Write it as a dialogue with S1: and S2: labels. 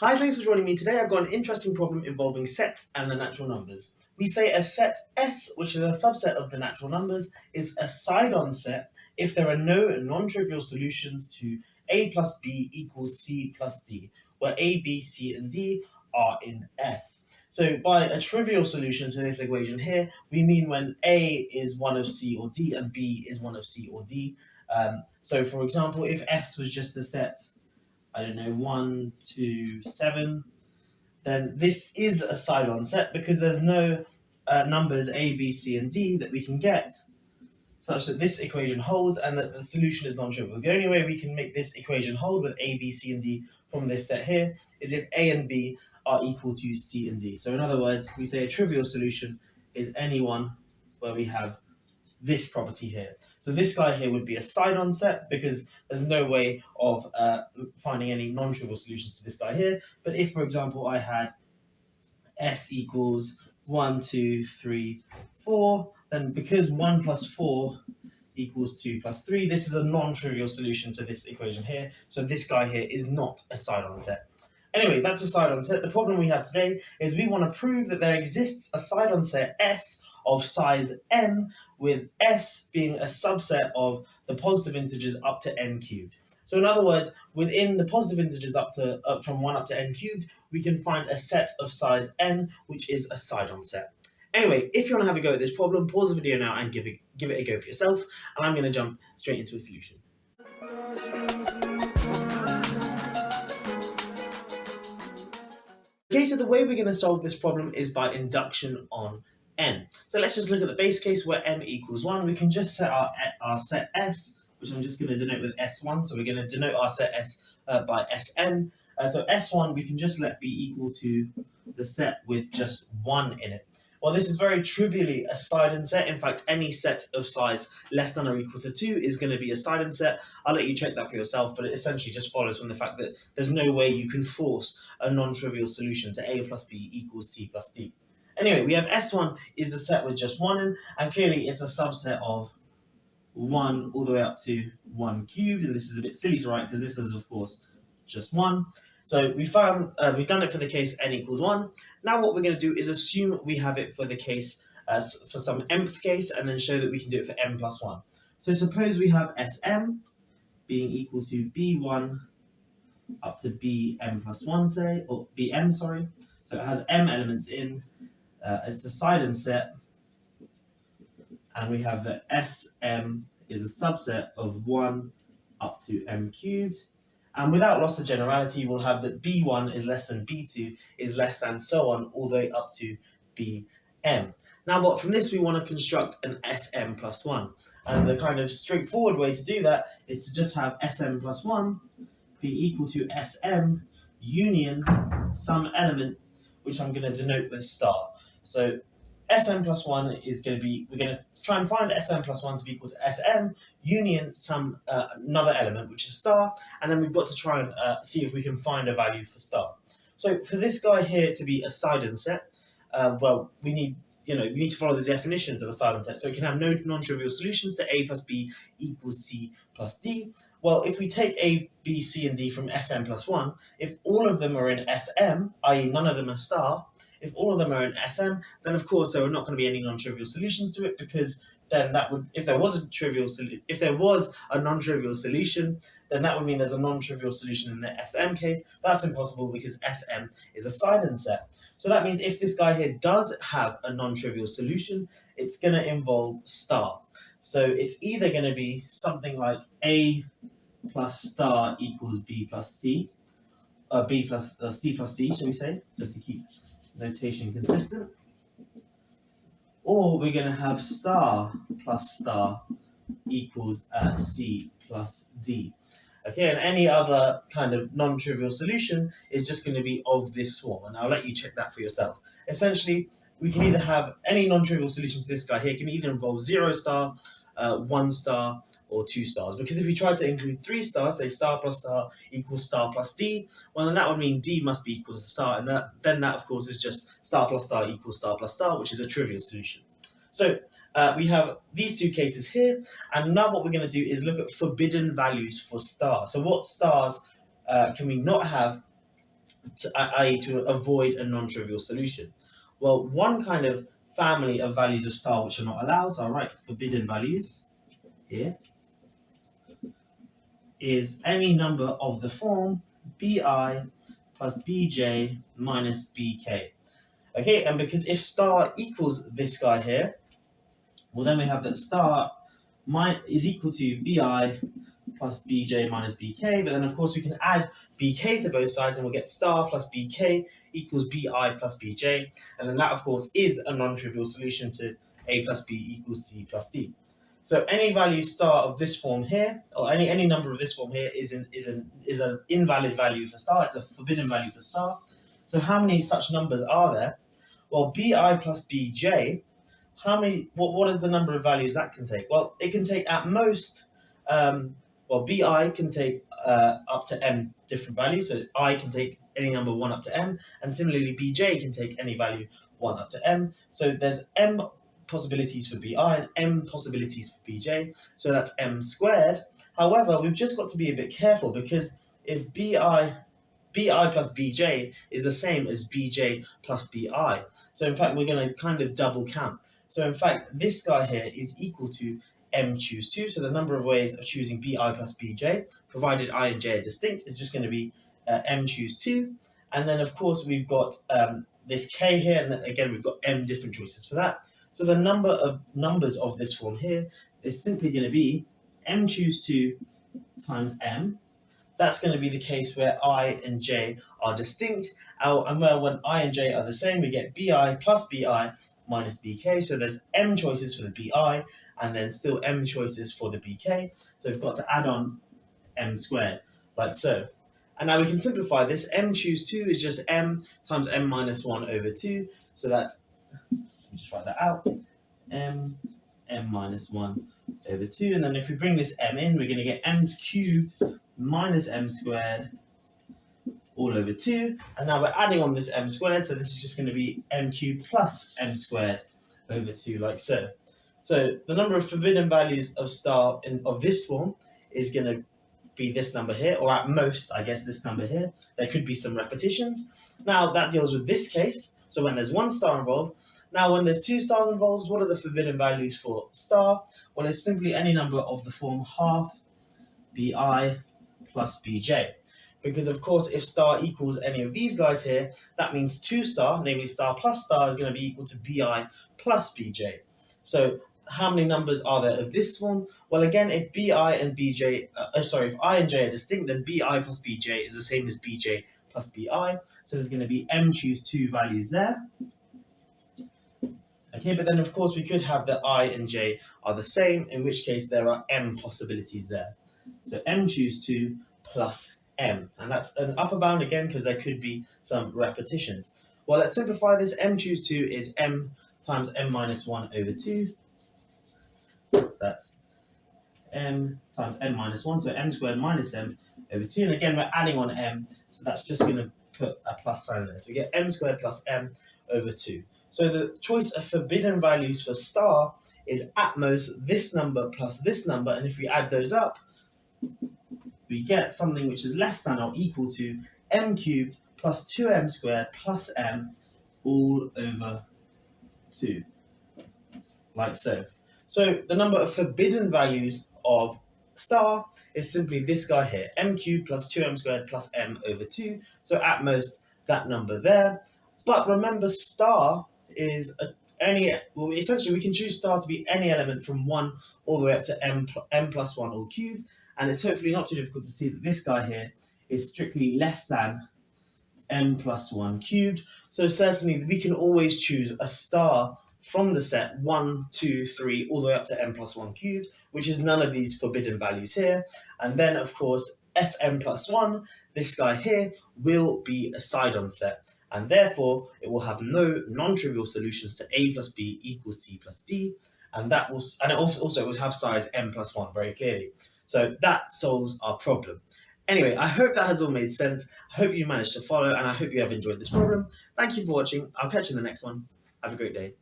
S1: Hi, thanks for joining me today. I've got an interesting problem involving sets and the natural numbers. We say a set S, which is a subset of the natural numbers, is a Sidon set if there are no non-trivial solutions to a plus b equals c plus d, where a, b, c, and d are in S. So by a trivial solution to this equation here, we mean when a is one of c or d and b is one of c or d. So for example, if S was just a set, I don't know, 1, 2, 7, then this is a Sidon set because there's no numbers a, b, c, and d that we can get such that this equation holds and that the solution is non-trivial. The only way we can make this equation hold with a, b, c, and d from this set here is if a and b are equal to c and d. So in other words, we say a trivial solution is any one where we have this property here. So this guy here would be a Sidon set because there's no way of finding any non-trivial solutions to this guy here. But if, for example, I had S equals 1, 2, 3, 4, then because 1 plus 4 equals 2 plus 3, this is a non-trivial solution to this equation here. So this guy here is not a Sidon set. Anyway, that's a Sidon set. The problem we have today is we want to prove that there exists a Sidon set S of size n, with S being a subset of the positive integers up to n cubed. So in other words, within the positive integers from 1 up to n cubed, we can find a set of size n, which is a Sidon set. Anyway, if you want to have a go at this problem, pause the video now and give it a go for yourself, and I'm going to jump straight into a solution. Okay, so the way we're going to solve this problem is by induction on n. So let's just look at the base case where n equals 1. We can just set our set S, which I'm just going to denote with S1. So we're going to denote our set S by Sn. So S1 we can just let be equal to the set with just 1 in it. Well, this is very trivially a Sidon set. In fact, any set of size less than or equal to 2 is going to be a Sidon set. I'll let you check that for yourself, but it essentially just follows from the fact that there's no way you can force a non-trivial solution to a plus b equals c plus d. Anyway, we have S1 is a set with just 1 in, and clearly it's a subset of 1 all the way up to 1 cubed, and this is a bit silly to write because this is, of course, just 1. So we've done it for the case n equals 1. Now what we're going to do is assume we have it for the case for some mth case, and then show that we can do it for m plus 1. So suppose we have Sm being equal to b1 up to bm plus 1, say, or bm, sorry. So it has m elements in. It's the Sidon set, and we have that Sm is a subset of 1 up to m cubed. And without loss of generality, we'll have that b1 is less than b2 is less than so on all the way up to bm. Now, but from this, we want to construct an Sm plus 1. And the kind of straightforward way to do that is to just have Sm plus 1 be equal to Sm union some element, which I'm going to denote with star. So Sm plus 1 is going to be, we're going to try and find Sm plus 1 to be equal to Sm union some another element, which is star, and then we've got to try and see if we can find a value for star. So for this guy here to be a Sidon set, well, we need to follow the definitions of a Sidon set. So it can have no non-trivial solutions to a plus b equals c plus d. Well, if we take a, b, c, and d from Sm plus 1, if all of them are in Sm, i.e. none of them are star, if all of them are in Sm, then of course there are not going to be any non-trivial solutions to it, because then that would, if there was a non-trivial solution, then that would mean there's a non-trivial solution in the Sm case. That's impossible because Sm is a Sidon set. So that means if this guy here does have a non-trivial solution, it's going to involve star. So it's either going to be something like a plus star equals b plus c, b plus c plus d, shall we say, just to keep notation consistent, or we're going to have star plus star equals c plus d. Okay, and any other kind of non-trivial solution is just going to be of this swarm, and I'll let you check that for yourself. Essentially, we can either have any non-trivial solution to this guy here can either involve 0 star, 1 star, or 2 stars. Because if we try to include 3 stars, say star equals star plus d, well then that would mean d must be equal to star, and then that of course is just star plus star equals star plus star, which is a trivial solution. So we have these two cases here, and now what we're going to do is look at forbidden values for star. So what stars can we not have i.e. to avoid a non-trivial solution. Well, one kind of family of values of star which are not allowed, so I'll write forbidden values here, is any number of the form bi plus bj minus bk. Okay, and because if star equals this guy here, well then we have that star is equal to bi plus bj minus bk, but then of course we can add bk to both sides and we'll get star plus bk equals bi plus bj, and then that of course is a non-trivial solution to a plus b equals c plus d. So any value star of this form here, or any number of this form here, is an invalid value for star. It's a forbidden value for star. So how many such numbers are there? Well, bi plus bj, what are the number of values that can take? Well, it can take at most, bi can take up to m different values. So I can take any number 1 up to m, and similarly bj can take any value 1 up to m. So there's m possibilities for bi and m possibilities for bj, so that's m squared. However, we've just got to be a bit careful, because if bi plus bj is the same as bj plus bi, so in fact we're going to kind of double count. So in fact this guy here is equal to m choose 2, so the number of ways of choosing bi plus bj, provided I and j are distinct, is just going to be m choose 2, and then of course we've got this k here, and then again we've got m different choices for that. So the number of numbers of this form here is simply going to be m choose 2 times m. That's going to be the case where I and j are distinct, and where when I and j are the same, we get bi plus bi minus bk. So there's m choices for the bi, and then still m choices for the bk. So we've got to add on m squared, like so. And now we can simplify this. M choose 2 is just m times m minus 1 over 2. So that's, just write that out, m minus 1 over 2, and then if we bring this m in, we're going to get m's cubed minus m squared all over 2, and now we're adding on this m squared, so this is just going to be m cubed plus m squared over 2, like so. So the number of forbidden values of star of this form is going to be this number here, or at most, I guess, this number here. There could be some repetitions. Now that deals with this case, so when there's one star involved. Now, when there's 2 stars involved, what are the forbidden values for star? Well, it's simply any number of the form half bi plus bj. Because, of course, if star equals any of these guys here, that means 2 star, namely star plus star, is going to be equal to bi plus bj. So how many numbers are there of this form? Well, again, if bi and bj, if I and j are distinct, then bi plus bj is the same as bj plus bi. So there's going to be m choose 2 values there. Okay, but then of course we could have that I and j are the same, in which case there are m possibilities there. So m choose 2 plus m, and that's an upper bound again because there could be some repetitions. Well, let's simplify this. M choose 2 is m times m minus 1 over 2. So that's m times m minus 1, so m squared minus m over 2, and again we're adding on m, so that's just going to put a plus sign there. So we get m squared plus m over 2. So the choice of forbidden values for star is at most this number plus this number, and if we add those up, we get something which is less than or equal to m cubed plus 2m squared plus m all over 2, like so. So the number of forbidden values of star is simply this guy here, m cubed plus 2m squared plus m over 2. So at most that number there. But remember, star is essentially we can choose star to be any element from 1 all the way up to m plus 1 all cubed, and it's hopefully not too difficult to see that this guy here is strictly less than m plus 1 cubed. So certainly we can always choose a star from the set 1, 2, 3 all the way up to m plus 1 cubed, which is none of these forbidden values here. And then of course Sm plus 1, this guy here, will be a Sidon set, and therefore it will have no non-trivial solutions to a plus b equals c plus d, and it also would have size m plus 1 very clearly. So that solves our problem. Anyway, I hope that has all made sense. I hope you managed to follow, and I hope you have enjoyed this problem. Thank you for watching. I'll catch you in the next one. Have a great day.